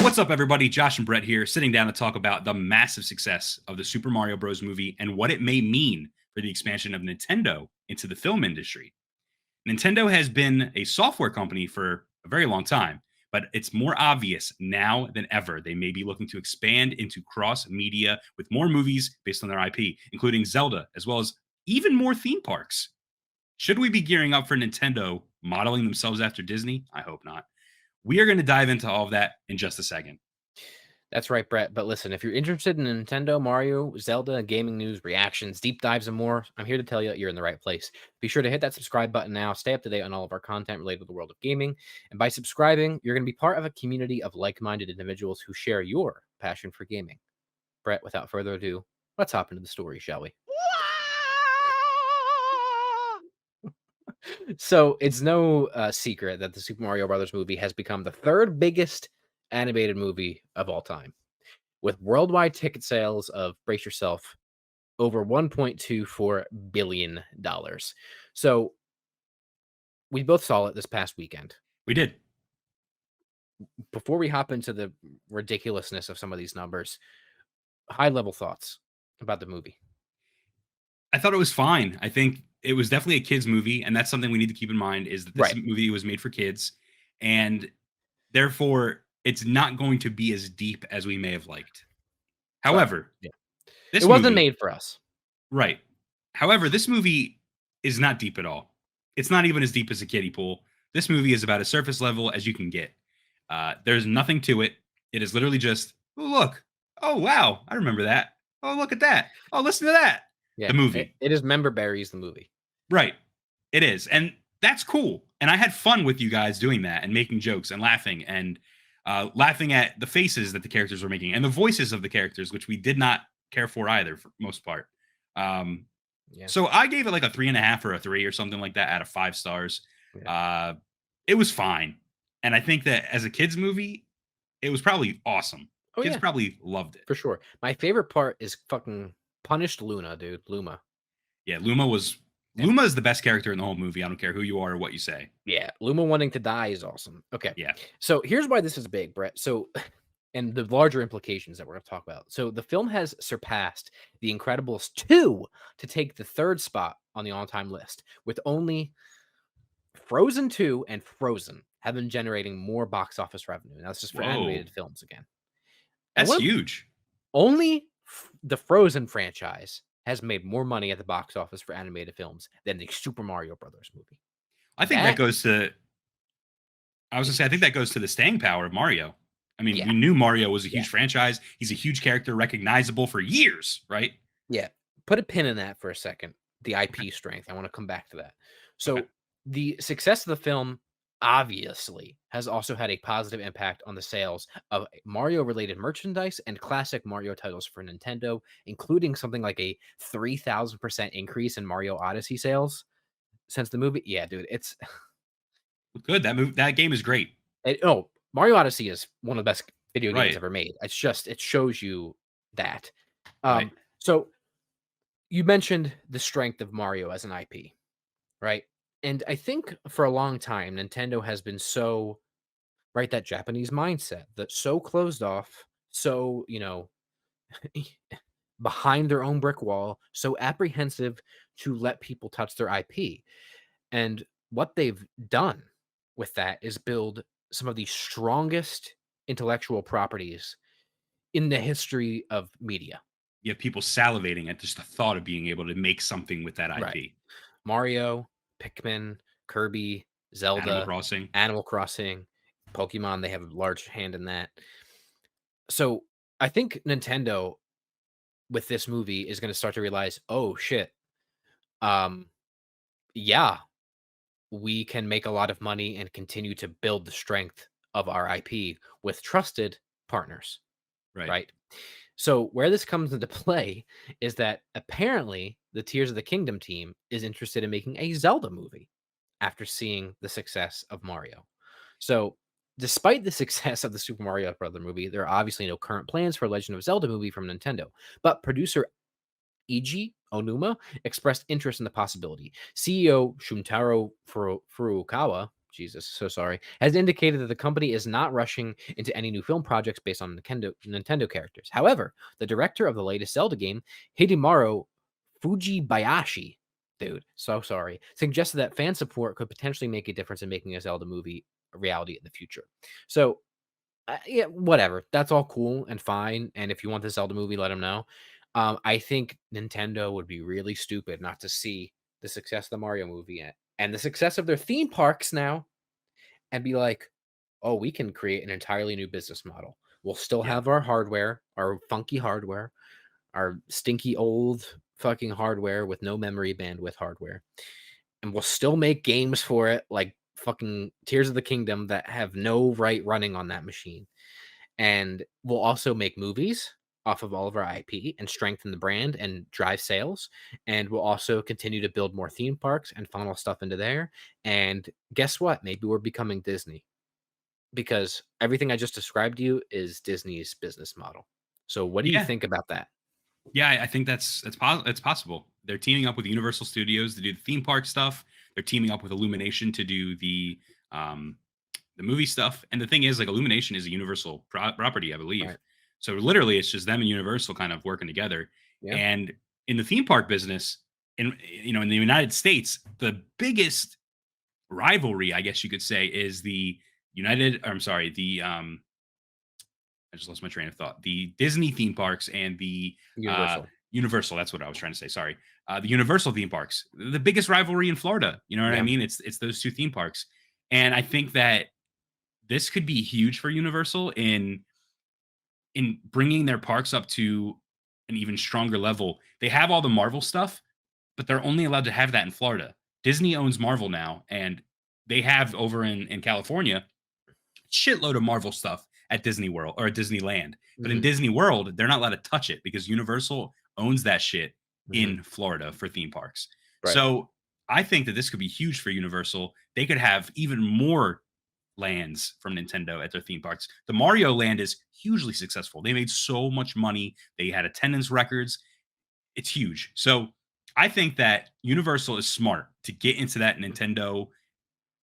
What's up, everybody? Josh and Brett here, sitting down to talk about the massive success of the Super Mario Bros. Movie and what it may mean for the expansion of Nintendo into the film industry. Nintendo has been a software company for a very long time, but it's more obvious now than ever they may be looking to expand into cross media with more movies based on their IP, including Zelda, as well as even more theme parks. Should we be gearing up for Nintendo modeling themselves after Disney? I hope not. We are going to dive into all of that in just a second. That's right, Brett. But listen, if you're interested in Nintendo, Mario, Zelda, gaming news, reactions, deep dives, and more, I'm here to tell you that you're in the right place. Be sure to hit that subscribe button now. Stay up to date on all of our content related to the world of gaming. And by subscribing, you're going to be part of a community of like-minded individuals who share your passion for gaming. Brett, without further ado, let's hop into the story, shall we? So it's no secret that the Super Mario Brothers movie has become the third biggest animated movie of all time, with worldwide ticket sales of, brace yourself, over $1.24 billion. So we both saw it this past weekend. We did. Before we hop into the ridiculousness of some of these numbers, high level thoughts about the movie. I thought it was fine. I think it was definitely a kids movie, and that's something we need to keep in mind is that this Right. movie was made for kids, and therefore it's not going to be as deep as we may have liked. Well, However, yeah. this It wasn't movie, made for us. right. However, this movie is not deep at all. It's not even as deep as a kiddie pool. This movie is about as surface level as you can get. There's nothing to it. It is literally just, oh, look. Oh, wow. I remember that. Oh, look at that. Oh, listen to that. The Yeah. movie. It is Member Berries, the movie. Right. It is. And that's cool. And I had fun with you guys doing that and making jokes and laughing at the faces that the characters were making and the voices of the characters, which we did not care for either for most part. Um, Yeah. so I gave it like a 3.5 or a 3 or something like that out of 5 stars. Yeah. It was fine. And I think that as a kids movie, it was probably awesome. Oh, Kids yeah, probably loved it. for sure. My favorite part is fucking Punished Luna, dude. Luma. Yeah, Yeah. Luma is the best character in the whole movie. I don't care who you are or what you say. Yeah, Luma wanting to die is awesome. Okay, Yeah. so here's why this is big, Brett. So, and the larger implications that we're going to talk about. So, the film has surpassed The Incredibles 2 to take the third spot on the all-time list, with only Frozen 2 and Frozen have been generating more box office revenue. Now, this is for Whoa. animated films again. And That's huge. only the Frozen franchise has made more money at the box office for animated films than the Super Mario Brothers movie. I think that goes to I was gonna say, I think that goes to the staying power of Mario. I mean, Yeah, we knew Mario was a yeah, huge franchise. He's a huge character, recognizable for years, right? yeah. Put a pin in that for a second. The Okay. IP strength. I want to come back to that. Okay. So the success of the film obviously has also had a positive impact on the sales of Mario related merchandise and classic Mario titles for Nintendo, including something like a 3,000% increase in Mario Odyssey sales since the movie. Yeah, dude, it's Good. That game is great. oh, Mario Odyssey is one of the best video games Right. ever made. It's just it shows you that. Right. So you mentioned the strength of Mario as an IP, right? And I think for a long time, Nintendo has been so right that Japanese mindset that so closed off, so behind their own brick wall, so apprehensive to let people touch their IP. And what they've done with that is build some of the strongest intellectual properties in the history of media. You have people salivating at just the thought of being able to make something with that Right. IP. Mario, Pikmin, Kirby, Animal Zelda, Crossing. Animal Crossing, Pokemon, they have a large hand in that. So I think Nintendo with this movie is going to start to realize, oh shit, um, yeah, we can make a lot of money and continue to build the strength of our IP with trusted partners, Right. right? So where this comes into play is that apparently the Tears of the Kingdom team is interested in making a Zelda movie after seeing the success of Mario. So despite the success of the Super Mario Brother movie, there are obviously no current plans for a Legend of Zelda movie from Nintendo. But producer Eiji Onuma expressed interest in the possibility. CEO Shuntaro Furukawa Jesus, so sorry, has indicated that the company is not rushing into any new film projects based on Nintendo characters. However, the director of the latest Zelda game, Hidemaru Fujibayashi, dude, so sorry, suggested that fan support could potentially make a difference in making a Zelda movie a reality in the future. So, yeah, whatever. That's all cool and fine. And if you want the Zelda movie, let them know. I think Nintendo would be really stupid not to see the success of the Mario movie and the success of their theme parks now and be like, oh, we can create an entirely new business model. We'll still Yeah. have our hardware, our funky hardware, our stinky old fucking hardware with no memory bandwidth hardware. And we'll still make games for it like fucking Tears of the Kingdom that have no right running on that machine. And we'll also make movies off of all of our IP and strengthen the brand and drive sales. And we'll also continue to build more theme parks and funnel stuff into there. And guess what? Maybe we're becoming Disney because everything I just described to you is Disney's business model. So what do you Yeah. think about that? Yeah, I think it's possible. They're teaming up with Universal Studios to do the theme park stuff. They're teaming up with Illumination to do um, the movie stuff. And the thing is, like, Illumination is a Universal property, I believe. Right. So literally, it's just them and Universal kind of working together. Yeah. And in the theme park business, in the United States, the biggest rivalry, I guess you could say, is the United. Or I'm sorry, the I just lost my train of thought. The Disney theme parks and the uh, Universal. Universal. That's what I was trying to say. Sorry, the Universal theme parks. The biggest rivalry in Florida. You know what I Yeah. mean? It's those two theme parks, and I think that this could be huge for Universal in bringing their parks up to an even stronger level. They have all the Marvel stuff, but they're only allowed to have that in Florida. Disney owns Marvel now, and they have over in California shitload of Marvel stuff at Disney World or at Disneyland. But in Hmm. Disney World, they're not allowed to touch it because Universal owns that shit Hmm. in Florida for theme parks. Right. So I think that this could be huge for Universal. They could have even more lands from Nintendo at their theme parks. The Mario land is hugely successful. They made so much money. They had attendance records. It's huge. So I think that Universal is smart to get into that Nintendo,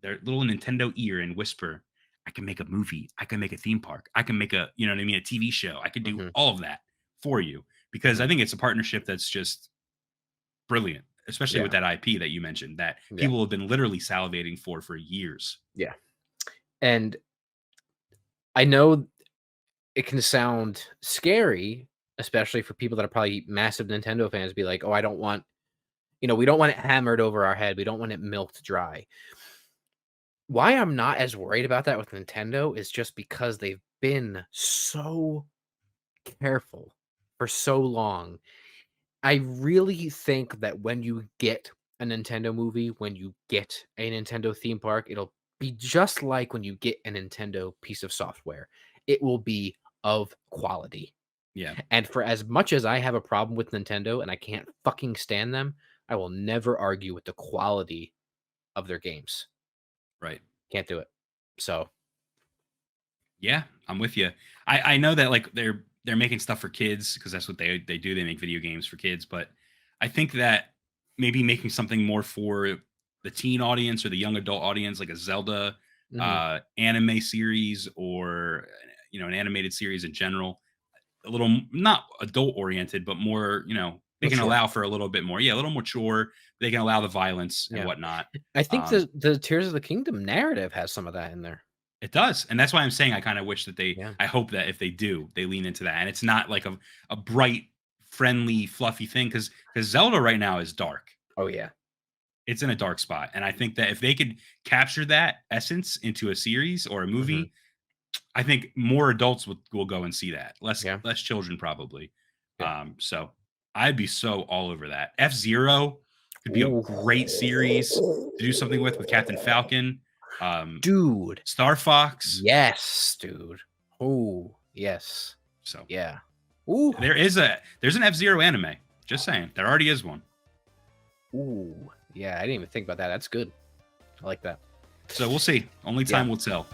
their little Nintendo ear and whisper, I can make a movie. I can make a theme park. I can make you know what I mean, a TV show. I could do Hmm. all of that for you because Hmm. I think it's a partnership that's just brilliant, especially with Yeah. that IP that you mentioned that Yeah. people have been literally salivating for years. Yeah. And I know it can sound scary, especially for people that are probably massive Nintendo fans, be like, "Oh, I don't want, we don't want it hammered over our head. We don't want it milked dry." Why I'm not as worried about that with Nintendo is just because they've been so careful for so long. I really think that when you get a Nintendo movie, when you get a Nintendo theme park, it'll be just like when you get a Nintendo piece of software. It will be of quality. Yeah, And for as much as I have a problem with Nintendo and I can't fucking stand them, I will never argue with the quality of their games. right. Can't do it. So, Yeah, I'm with you. I know that like they're making stuff for kids because that's what they do. They make video games for kids, but I think that maybe making something more for the teen audience or the young adult audience, like a Zelda mhm, anime series or an animated series in general, a little not adult oriented, but more they can mature. allow for a little bit more, yeah, a little mature. They can allow the violence and Yeah. whatnot. I think Um, the Tears of the Kingdom narrative has some of that in there. It does, and that's why I'm saying I kinda wish that Yeah. I hope that if they do, they lean into that, and it's not like a bright, friendly, fluffy thing because Zelda right now is dark. Oh, yeah. It's in a dark spot, and I think that if they could capture that essence into a series or a Mhm. movie, I think more adults will go and see that, Yeah. less children probably. Yeah. So I'd be so all over that. F-Zero could be a Ooh. great series to do something with Captain Falcon, um, Dude. Star Fox, Yes, dude. Oh, yes. so Yeah. Ooh. There's an F-Zero anime. Just saying. There already is one. Ooh. Yeah, I didn't even think about that. That's good. I like that. So we'll see. Only Yeah. time will tell.